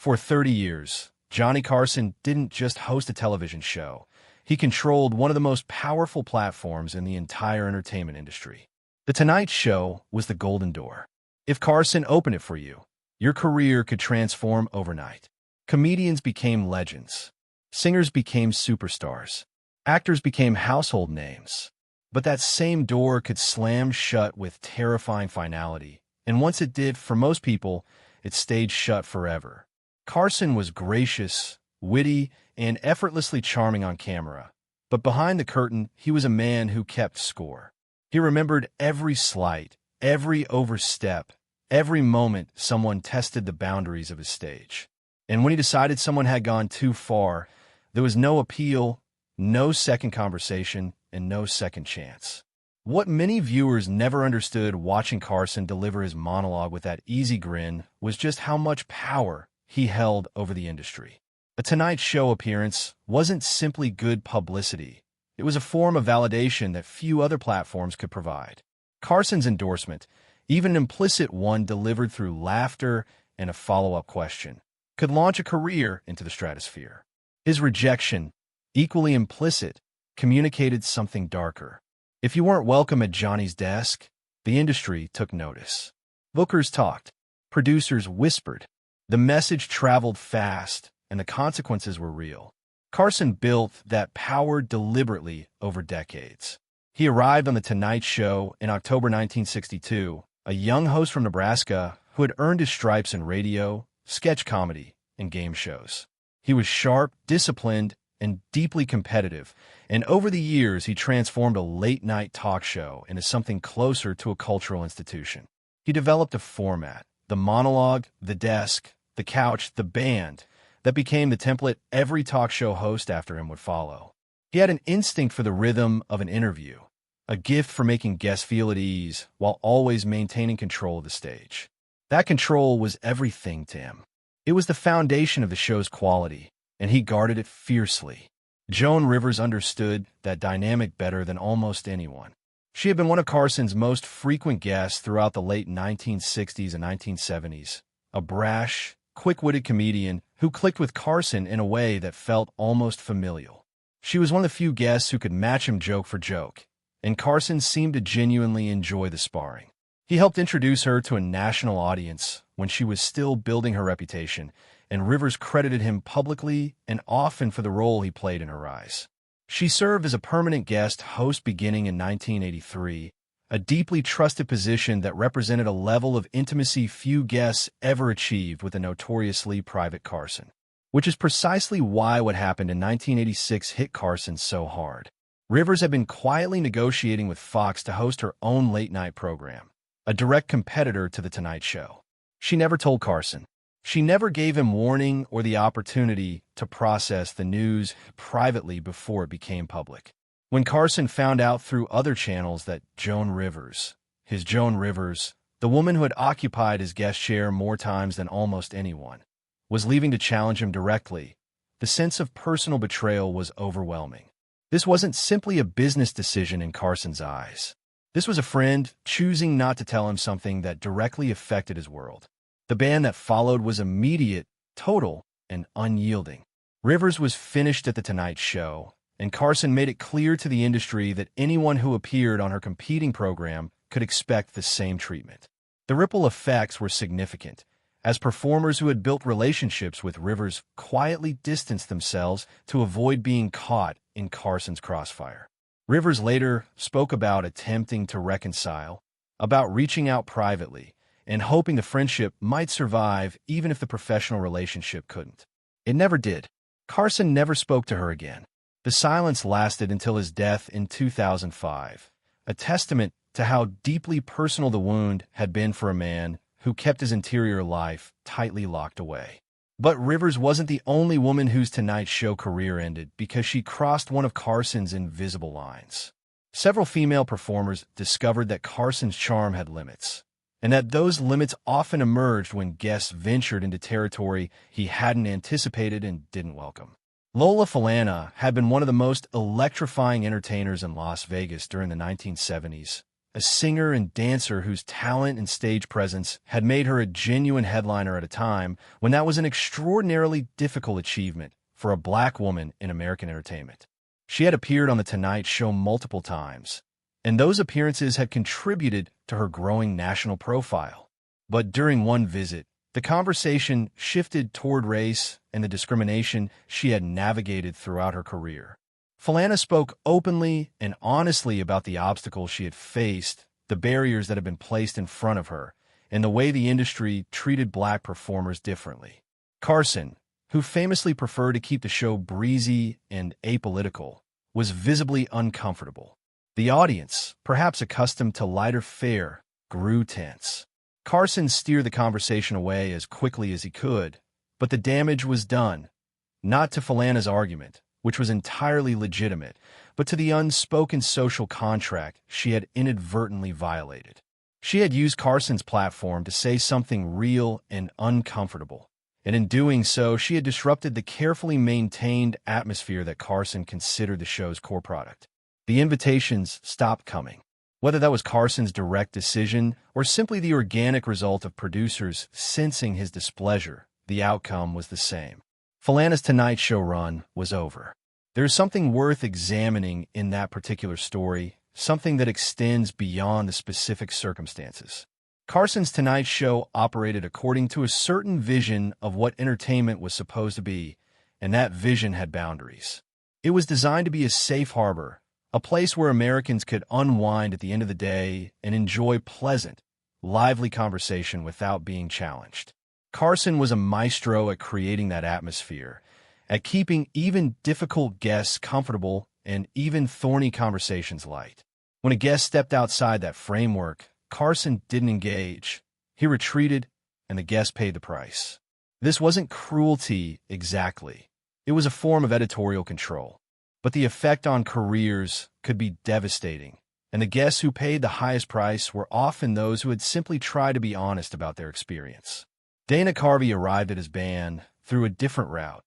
For 30 years, Johnny Carson didn't just host a television show. He controlled one of the most powerful platforms in the entire entertainment industry. The Tonight Show was the golden door. If Carson opened it for you, your career could transform overnight. Comedians became legends. Singers became superstars. Actors became household names. But that same door could slam shut with terrifying finality. And once it did, for most people, it stayed shut forever. Carson was gracious, witty, and effortlessly charming on camera. But behind the curtain, he was a man who kept score. He remembered every slight, every overstep, every moment someone tested the boundaries of his stage. And when he decided someone had gone too far, there was no appeal, no second conversation, and no second chance. What many viewers never understood watching Carson deliver his monologue with that easy grin was just how much power he held over the industry. A Tonight Show appearance wasn't simply good publicity. It was a form of validation that few other platforms could provide. Carson's endorsement, even an implicit one delivered through laughter and a follow-up question, could launch a career into the stratosphere. His rejection, equally implicit, communicated something darker. If you weren't welcome at Johnny's desk, the industry took notice. Bookers talked. Producers whispered. The message traveled fast, and the consequences were real. Carson built that power deliberately over decades. He arrived on The Tonight Show in October 1962, a young host from Nebraska who had earned his stripes in radio, sketch comedy, and game shows. He was sharp, disciplined, and deeply competitive, and over the years he transformed a late-night talk show into something closer to a cultural institution. He developed a format, the monologue, the desk, the couch, the band, that became the template every talk show host after him would follow. He had an instinct for the rhythm of an interview, a gift for making guests feel at ease while always maintaining control of the stage. That control was everything to him. It was the foundation of the show's quality, and he guarded it fiercely. Joan Rivers understood that dynamic better than almost anyone. She had been one of Carson's most frequent guests throughout the late 1960s and 1970s, a brash, quick-witted comedian who clicked with Carson in a way that felt almost familial. She was one of the few guests who could match him joke for joke, and Carson seemed to genuinely enjoy the sparring. He helped introduce her to a national audience when she was still building her reputation, and Rivers credited him publicly and often for the role he played in her rise. She served as a permanent guest host beginning in 1983, a deeply trusted position that represented a level of intimacy few guests ever achieved with the notoriously private Carson, which is precisely why what happened in 1986 hit Carson so hard. Rivers had been quietly negotiating with Fox to host her own late-night program, a direct competitor to The Tonight Show. She never told Carson. She never gave him warning or the opportunity to process the news privately before it became public. When Carson found out through other channels that Joan Rivers, the woman who had occupied his guest chair more times than almost anyone, was leaving to challenge him directly, the sense of personal betrayal was overwhelming. This wasn't simply a business decision in Carson's eyes. This was a friend choosing not to tell him something that directly affected his world. The ban that followed was immediate, total, and unyielding. Rivers was finished at The Tonight Show, and Carson made it clear to the industry that anyone who appeared on her competing program could expect the same treatment. The ripple effects were significant, as performers who had built relationships with Rivers quietly distanced themselves to avoid being caught in Carson's crossfire. Rivers later spoke about attempting to reconcile, about reaching out privately, and hoping the friendship might survive even if the professional relationship couldn't. It never did. Carson never spoke to her again. The silence lasted until his death in 2005, a testament to how deeply personal the wound had been for a man who kept his interior life tightly locked away. But Rivers wasn't the only woman whose Tonight Show career ended because she crossed one of Carson's invisible lines. Several female performers discovered that Carson's charm had limits, and that those limits often emerged when guests ventured into territory he hadn't anticipated and didn't welcome. Lola Falana had been one of the most electrifying entertainers in Las Vegas during the 1970s, a singer and dancer whose talent and stage presence had made her a genuine headliner at a time when that was an extraordinarily difficult achievement for a black woman in American entertainment. She had appeared on The Tonight Show multiple times, and those appearances had contributed to her growing national profile. But during one visit, the conversation shifted toward race and the discrimination she had navigated throughout her career. Falana spoke openly and honestly about the obstacles she had faced, the barriers that had been placed in front of her, and the way the industry treated black performers differently. Carson, who famously preferred to keep the show breezy and apolitical, was visibly uncomfortable. The audience, perhaps accustomed to lighter fare, grew tense. Carson steered the conversation away as quickly as he could, but the damage was done, not to Falana's argument, which was entirely legitimate, but to the unspoken social contract she had inadvertently violated. She had used Carson's platform to say something real and uncomfortable, and in doing so, she had disrupted the carefully maintained atmosphere that Carson considered the show's core product. The invitations stopped coming. Whether that was Carson's direct decision or simply the organic result of producers sensing his displeasure, the outcome was the same. Falana's Tonight Show run was over. There is something worth examining in that particular story, something that extends beyond the specific circumstances. Carson's Tonight Show operated according to a certain vision of what entertainment was supposed to be, and that vision had boundaries. It was designed to be a safe harbor, a place where Americans could unwind at the end of the day and enjoy pleasant, lively conversation without being challenged. Carson was a maestro at creating that atmosphere, at keeping even difficult guests comfortable and even thorny conversations light. When a guest stepped outside that framework, Carson didn't engage. He retreated, and the guest paid the price. This wasn't cruelty exactly. It was a form of editorial control. But the effect on careers could be devastating, and the guests who paid the highest price were often those who had simply tried to be honest about their experience. Dana Carvey arrived at his band through a different route.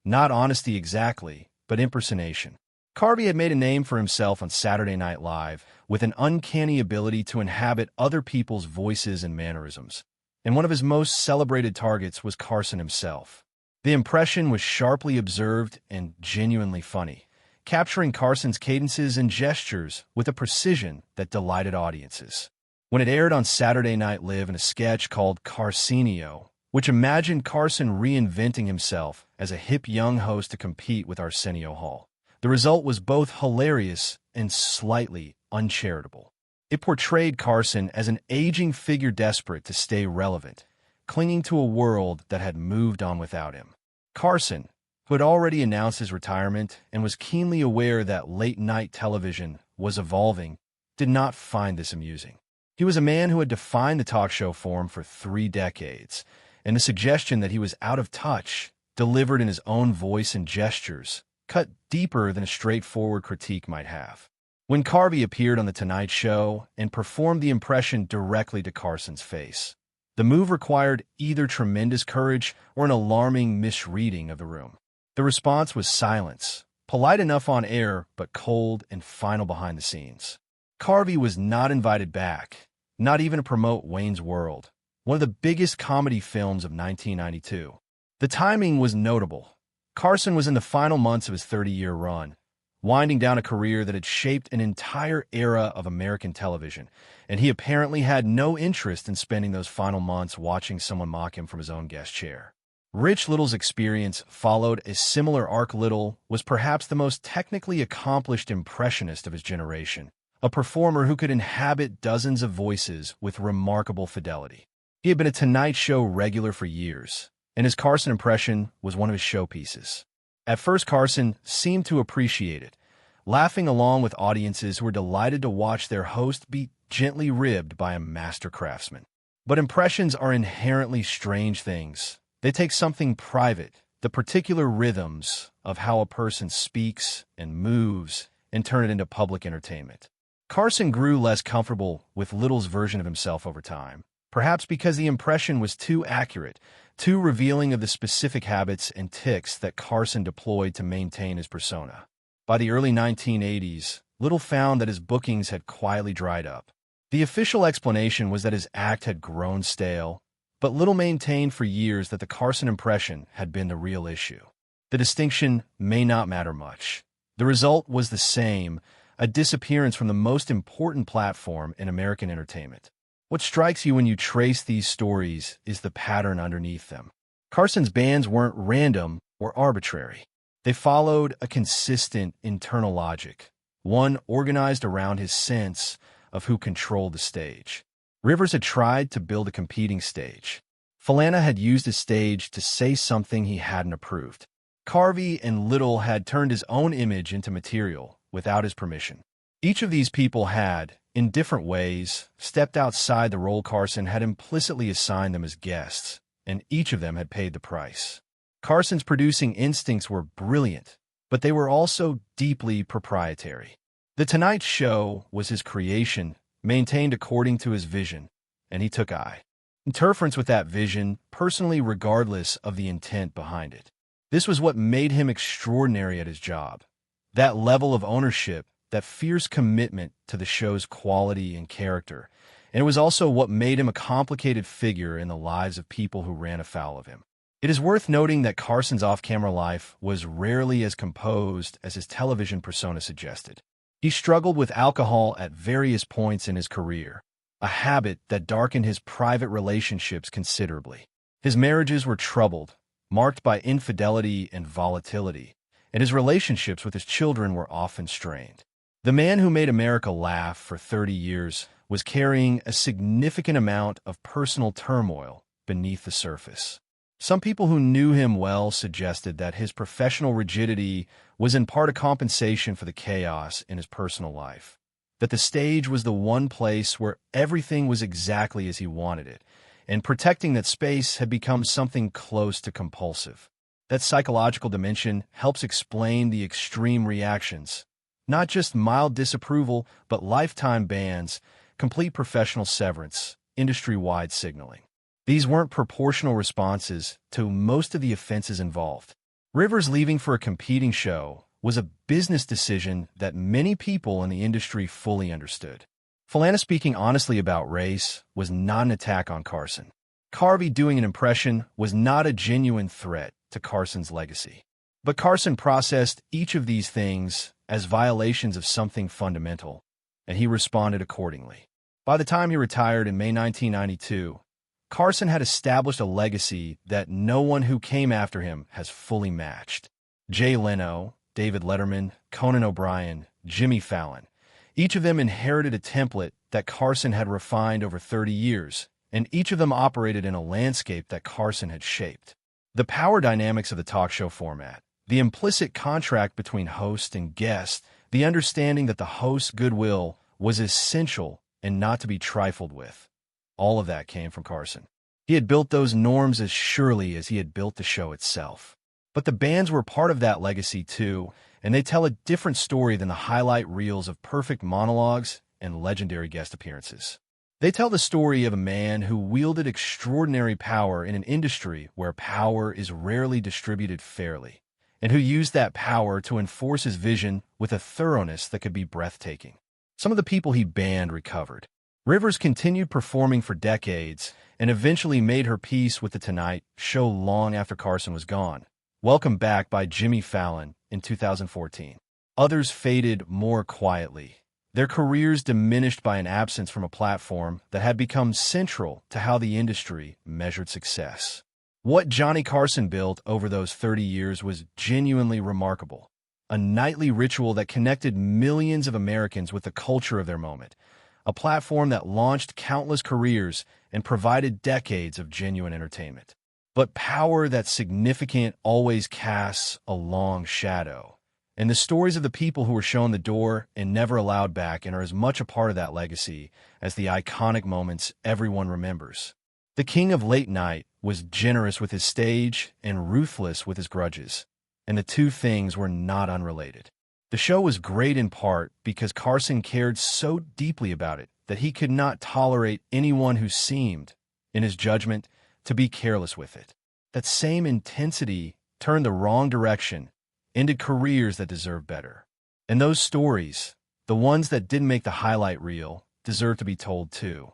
Not honesty exactly, but impersonation. Carvey had made a name for himself on Saturday Night Live with an uncanny ability to inhabit other people's voices and mannerisms, and one of his most celebrated targets was Carson himself. The impression was sharply observed and genuinely funny, capturing Carson's cadences and gestures with a precision that delighted audiences. When it aired on Saturday Night Live in a sketch called Carsenio, which imagined Carson reinventing himself as a hip young host to compete with Arsenio Hall, the result was both hilarious and slightly uncharitable. It portrayed Carson as an aging figure desperate to stay relevant, clinging to a world that had moved on without him. Carson, who had already announced his retirement and was keenly aware that late-night television was evolving, did not find this amusing. He was a man who had defined the talk show form for 3 decades, and the suggestion that he was out of touch, delivered in his own voice and gestures, cut deeper than a straightforward critique might have. When Carvey appeared on The Tonight Show and performed the impression directly to Carson's face, the move required either tremendous courage or an alarming misreading of the room. The response was silence, polite enough on air but cold and final behind the scenes. Carvey was not invited back, not even to promote Wayne's World, one of the biggest comedy films of 1992. The timing was notable. Carson was in the final months of his 30-year run, winding down a career that had shaped an entire era of American television, and he apparently had no interest in spending those final months watching someone mock him from his own guest chair. Rich Little's experience followed a similar arc. Little was perhaps the most technically accomplished impressionist of his generation, a performer who could inhabit dozens of voices with remarkable fidelity. He had been a Tonight Show regular for years, and his Carson impression was one of his showpieces. At first, Carson seemed to appreciate it, laughing along with audiences who were delighted to watch their host be gently ribbed by a master craftsman. But impressions are inherently strange things. They take something private, the particular rhythms of how a person speaks and moves, and turn it into public entertainment. Carson grew less comfortable with Little's version of himself over time, perhaps because the impression was too accurate, too revealing of the specific habits and tics that Carson deployed to maintain his persona. By the early 1980s, Little found that his bookings had quietly dried up. The official explanation was that his act had grown stale, but Little maintained for years that the Carson impression had been the real issue. The distinction may not matter much. The result was the same, a disappearance from the most important platform in American entertainment. What strikes you when you trace these stories is the pattern underneath them. Carson's bans weren't random or arbitrary. They followed a consistent internal logic, one organized around his sense of who controlled the stage. Rivers had tried to build a competing stage. Falana had used his stage to say something he hadn't approved. Carvey and Little had turned his own image into material without his permission. Each of these people had, in different ways, stepped outside the role Carson had implicitly assigned them as guests, and each of them had paid the price. Carson's producing instincts were brilliant, but they were also deeply proprietary. The Tonight Show was his creation, maintained according to his vision, and he took interference with that vision, personally regardless of the intent behind it. This was what made him extraordinary at his job. That level of ownership, that fierce commitment to the show's quality and character, and it was also what made him a complicated figure in the lives of people who ran afoul of him. It is worth noting that Carson's off-camera life was rarely as composed as his television persona suggested. He struggled with alcohol at various points in his career, a habit that darkened his private relationships considerably. His marriages were troubled, marked by infidelity and volatility, and his relationships with his children were often strained. The man who made America laugh for 30 years was carrying a significant amount of personal turmoil beneath the surface. Some people who knew him well suggested that his professional rigidity was in part a compensation for the chaos in his personal life, that the stage was the one place where everything was exactly as he wanted it, and protecting that space had become something close to compulsive. That psychological dimension helps explain the extreme reactions, not just mild disapproval, but lifetime bans, complete professional severance, industry-wide signaling. These weren't proportional responses to most of the offenses involved. Rivers leaving for a competing show was a business decision that many people in the industry fully understood. Falana speaking honestly about race was not an attack on Carson. Carvey doing an impression was not a genuine threat to Carson's legacy. But Carson processed each of these things as violations of something fundamental, and he responded accordingly. By the time he retired in May 1992, Carson had established a legacy that no one who came after him has fully matched. Jay Leno, David Letterman, Conan O'Brien, Jimmy Fallon, each of them inherited a template that Carson had refined over 30 years, and each of them operated in a landscape that Carson had shaped. The power dynamics of the talk show format, the implicit contract between host and guest, the understanding that the host's goodwill was essential and not to be trifled with, all of that came from Carson. He had built those norms as surely as he had built the show itself. But the bands were part of that legacy too, and they tell a different story than the highlight reels of perfect monologues and legendary guest appearances. They tell the story of a man who wielded extraordinary power in an industry where power is rarely distributed fairly, and who used that power to enforce his vision with a thoroughness that could be breathtaking. Some of the people he banned recovered. Rivers continued performing for decades and eventually made her peace with The Tonight Show long after Carson was gone, welcomed back by Jimmy Fallon in 2014. Others faded more quietly, their careers diminished by an absence from a platform that had become central to how the industry measured success. What Johnny Carson built over those 30 years was genuinely remarkable, a nightly ritual that connected millions of Americans with the culture of their moment, a platform that launched countless careers and provided decades of genuine entertainment. But power that's significant always casts a long shadow, and the stories of the people who were shown the door and never allowed back and are as much a part of that legacy as the iconic moments everyone remembers. The king of late night was generous with his stage and ruthless with his grudges, and the two things were not unrelated. The show was great in part because Carson cared so deeply about it that he could not tolerate anyone who seemed, in his judgment, to be careless with it. That same intensity turned the wrong direction, ended careers that deserved better. And those stories, the ones that didn't make the highlight reel, deserve to be told too.